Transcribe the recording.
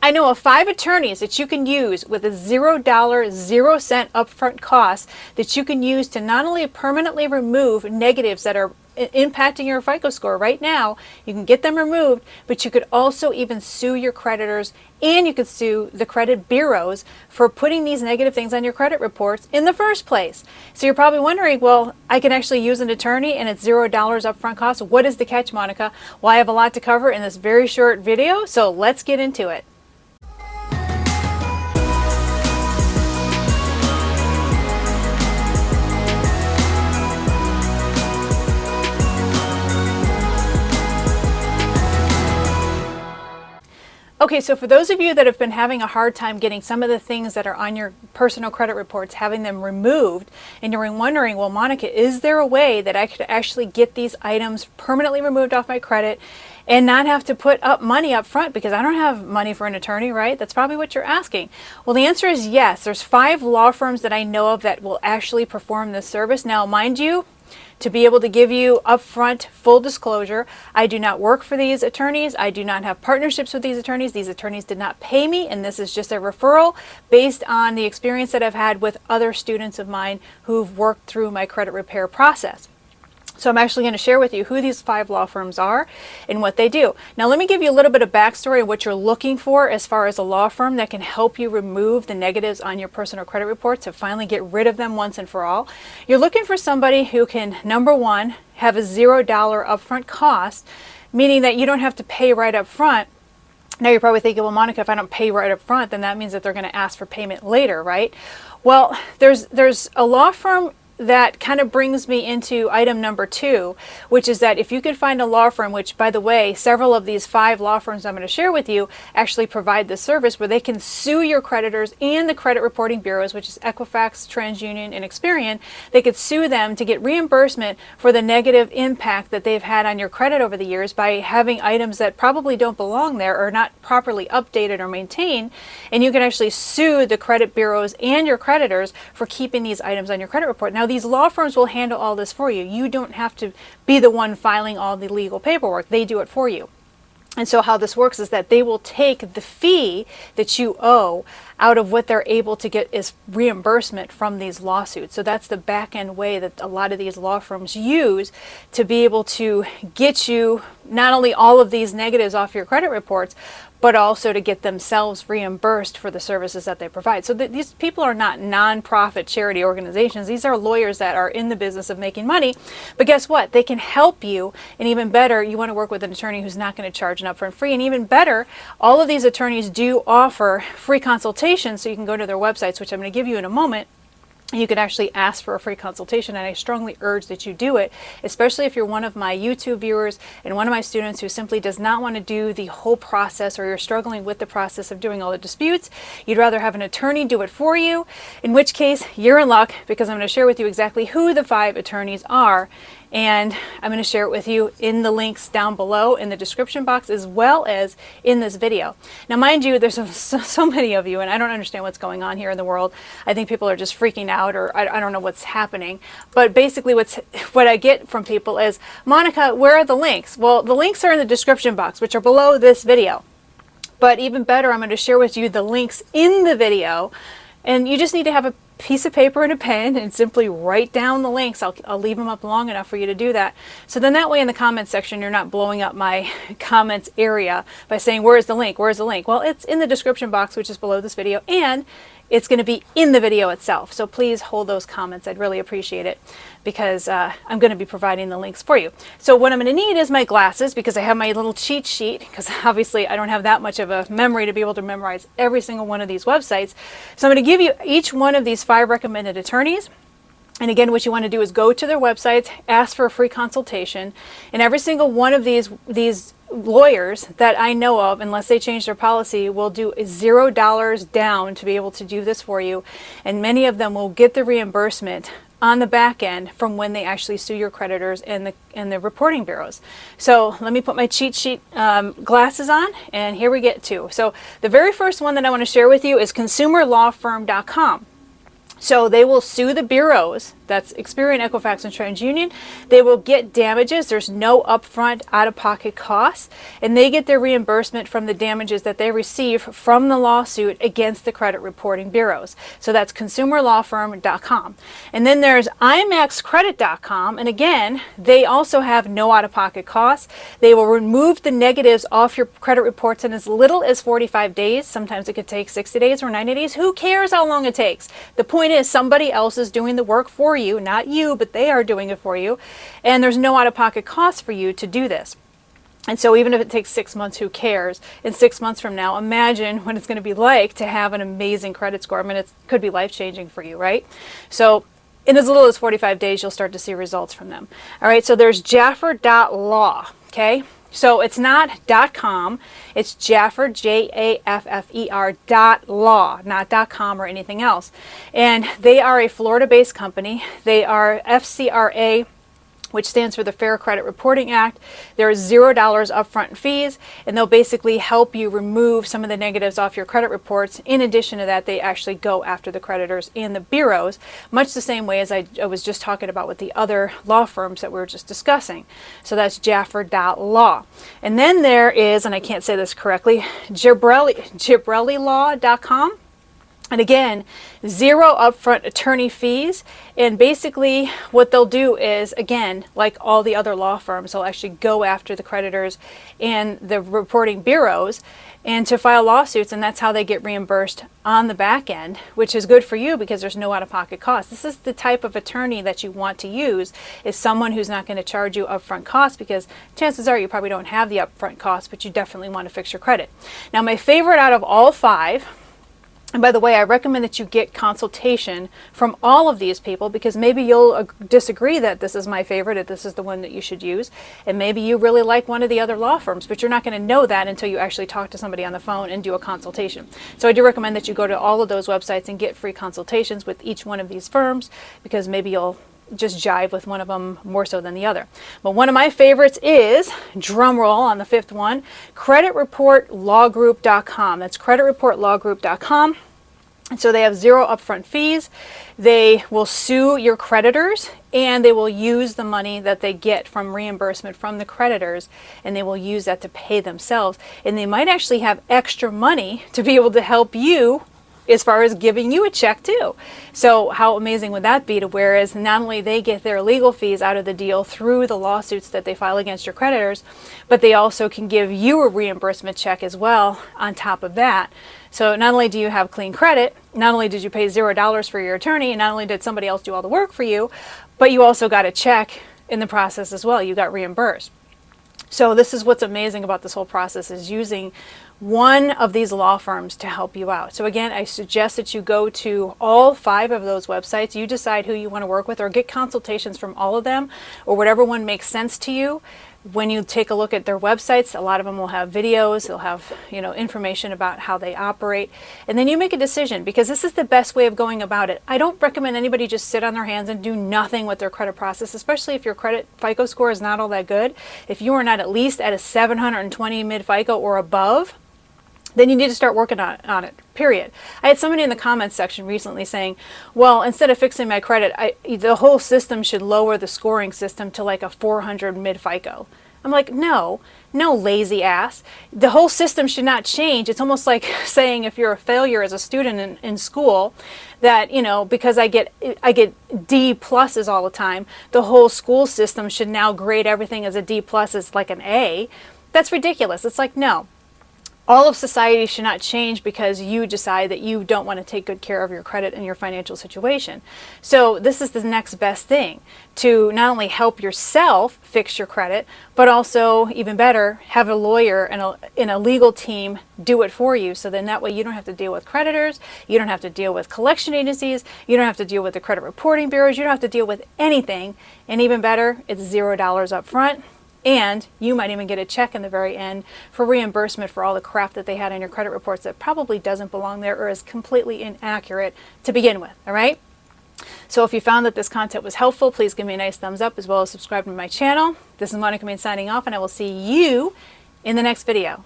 I know of 5 attorneys that you can use with a $0, 0-cent upfront cost that you can use to not only permanently remove negatives that are impacting your FICO score right now. You can get them removed, but you could also even sue your creditors, and you could sue the credit bureaus for putting these negative things on your credit reports in the first place. So you're probably wondering, well, I can actually use an attorney and it's $0 upfront cost. What is the catch, Monica? Well, I have a lot to cover in this very short video, so let's get into it. Okay, so for those of you that have been having a hard time getting some of the things that are on your personal credit reports, having them removed, and you're wondering, well, Monica, is there a way that I could actually get these items permanently removed off my credit and not have to put up money up front because I don't have money for an attorney, right? That's probably what you're asking. Well, the answer is yes. There's 5 law firms that I know of that will actually perform this service. Now, mind you, to be able to give you upfront full disclosure, I do not work for these attorneys. I do not have partnerships with these attorneys. These attorneys did not pay me, and this is just a referral based on the experience that I've had with other students of mine who've worked through my credit repair process. So I'm actually going to share with you who these 5 law firms are and what they do. Now let me give you a little bit of backstory of what you're looking for as far as a law firm that can help you remove the negatives on your personal credit report to finally get rid of them once and for all. You're looking for somebody who can, number one, have a $0 upfront cost, meaning that you don't have to pay right up front. Now you're probably thinking, well, Monica, if I don't pay right up front, then that means that they're going to ask for payment later, right? Well, there's a law firm that kind of brings me into item number 2, which is that if you could find a law firm, which, by the way, several of these 5 law firms I'm going to share with you actually provide this service where they can sue your creditors and the credit reporting bureaus, which is Equifax, TransUnion, and Experian. They could sue them to get reimbursement for the negative impact that they've had on your credit over the years by having items that probably don't belong there or not properly updated or maintained. And you can actually sue the credit bureaus and your creditors for keeping these items on your credit report. Now, these law firms will handle all this for you. You don't have to be the one filing all the legal paperwork. They do it for you. And so how this works is that they will take the fee that you owe out of what they're able to get as reimbursement from these lawsuits. So that's the back end way that a lot of these law firms use to be able to get you not only all of these negatives off your credit reports, but also to get themselves reimbursed for the services that they provide. So these people are not nonprofit charity organizations. These are lawyers that are in the business of making money. But guess what? They can help you. And even better, you want to work with an attorney who's not going to charge an upfront fee. And even better, all of these attorneys do offer free consultations. So you can go to their websites, which I'm going to give you in a moment. You can actually ask for a free consultation, and I strongly urge that you do it, especially if you're one of my YouTube viewers and one of my students who simply does not want to do the whole process, or you're struggling with the process of doing all the disputes. You'd rather have an attorney do it for you, in which case you're in luck, because I'm going to share with you exactly who the 5 attorneys are. And I'm going to share it with you in the links down below in the description box as well as in this video. Now, mind you, there's so many of you, and I don't understand what's going on here in the world. I think people are just freaking out, or I don't know what's happening. But basically what I get from people is, Monica, where are the links? Well, the links are in the description box, which are below this video. But even better, I'm going to share with you the links in the video. And you just need to have a piece of paper and a pen and simply write down the links. I'll leave them up long enough for you to do that. So then that way in the comments section, you're not blowing up my comments area by saying, where's the link? Where's the link? Well, it's in the description box, which is below this video, and it's going to be in the video itself. So please hold those comments. I'd really appreciate it, because I'm going to be providing the links for you. So what I'm going to need is my glasses, because I have my little cheat sheet, because obviously I don't have that much of a memory to be able to memorize every single one of these websites. So I'm going to give you each one of these 5 recommended attorneys. And again, what you want to do is go to their websites, ask for a free consultation, and every single one of these lawyers that I know of, unless they change their policy, will do $0 down to be able to do this for you. And many of them will get the reimbursement on the back end from when they actually sue your creditors and the reporting bureaus. So let me put my cheat sheet glasses on, and here we get to. So the very first one that I want to share with you is consumerlawfirm.com. So they will sue the bureaus, that's Experian, Equifax, and TransUnion. They will get damages. There's no upfront out-of-pocket costs, and they get their reimbursement from the damages that they receive from the lawsuit against the credit reporting bureaus. So that's consumerlawfirm.com. And then there's imaxcredit.com, and again, they also have no out-of-pocket costs. They will remove the negatives off your credit reports in as little as 45 days. Sometimes it could take 60 days or 90 days. Who cares how long it takes? The point is somebody else is doing the work for you, not you, but they are doing it for you, and there's no out-of-pocket cost for you to do this. And so even if it takes 6 months, who cares? In 6 months from now, imagine what it's going to be like to have an amazing credit score. I mean, it could be life-changing for you, right? So in as little as 45 days, you'll start to see results from them. All right, so there's Jaffer.law, okay? So it's not .com, it's Jaffer, Jaffer .law, not .com or anything else. And they are a Florida-based company. They are FCRA, which stands for the Fair Credit Reporting Act. There is $0 upfront fees, and they'll basically help you remove some of the negatives off your credit reports. In addition to that, they actually go after the creditors and the bureaus, much the same way as I was just talking about with the other law firms that we were just discussing. So that's Jaffer.law. And then there is, and I can't say this correctly, Gibrellilaw.com. And again, $0 upfront attorney fees. And basically what they'll do is, again, like all the other law firms, they'll actually go after the creditors and the reporting bureaus and to file lawsuits, and that's how they get reimbursed on the back end, which is good for you because there's no out-of-pocket cost. This is the type of attorney that you want to use, is someone who's not going to charge you upfront costs, because chances are you probably don't have the upfront costs, but you definitely want to fix your credit. Now, my favorite out of all 5, and by the way, I recommend that you get consultation from all of these people, because maybe you'll disagree that this is my favorite, that this is the one that you should use, and maybe you really like one of the other law firms, but you're not going to know that until you actually talk to somebody on the phone and do a consultation. So I do recommend that you go to all of those websites and get free consultations with each one of these firms, because maybe you'll just jive with one of them more so than the other. But one of my favorites is, drum roll on the 5th one, creditreportlawgroup.com. That's creditreportlawgroup.com. And so they have $0 upfront fees. They will sue your creditors, and they will use the money that they get from reimbursement from the creditors, and they will use that to pay themselves. And they might actually have extra money to be able to help you as far as giving you a check too. So how amazing would that be, to whereas not only they get their legal fees out of the deal through the lawsuits that they file against your creditors, but they also can give you a reimbursement check as well on top of that. So not only do you have clean credit, not only did you pay $0 for your attorney, and not only did somebody else do all the work for you, but you also got a check in the process as well. You got reimbursed. So this is what's amazing about this whole process, is using one of these law firms to help you out. So again, I suggest that you go to all 5 of those websites. You decide who you want to work with, or get consultations from all of them, or whatever one makes sense to you. When you take a look at their websites, a lot of them will have videos, they'll have, information about how they operate, and then you make a decision, because this is the best way of going about it. I don't recommend anybody just sit on their hands and do nothing with their credit process, especially if your credit FICO score is not all that good. If you are not at least at a 720 mid FICO or above, then you need to start working on it, period. I had somebody in the comments section recently saying, well, instead of fixing my credit, the whole system should lower the scoring system to like a 400 mid FICO. I'm like, no, lazy ass. The whole system should not change. It's almost like saying, if you're a failure as a student in school, that, because I get D pluses all the time, the whole school system should now grade everything as a D plus as like an A. That's ridiculous. It's like, no. All of society should not change because you decide that you don't want to take good care of your credit and your financial situation. So this is the next best thing, to not only help yourself fix your credit, but also, even better, have a lawyer and a legal team do it for you. So then that way you don't have to deal with creditors, you don't have to deal with collection agencies, you don't have to deal with the credit reporting bureaus, you don't have to deal with anything. And even better, it's $0 up front. And you might even get a check in the very end for reimbursement for all the crap that they had on your credit reports that probably doesn't belong there or is completely inaccurate to begin with, all right? So if you found that this content was helpful, please give me a nice thumbs up, as well as subscribe to my channel. This is Monica Main signing off, and I will see you in the next video.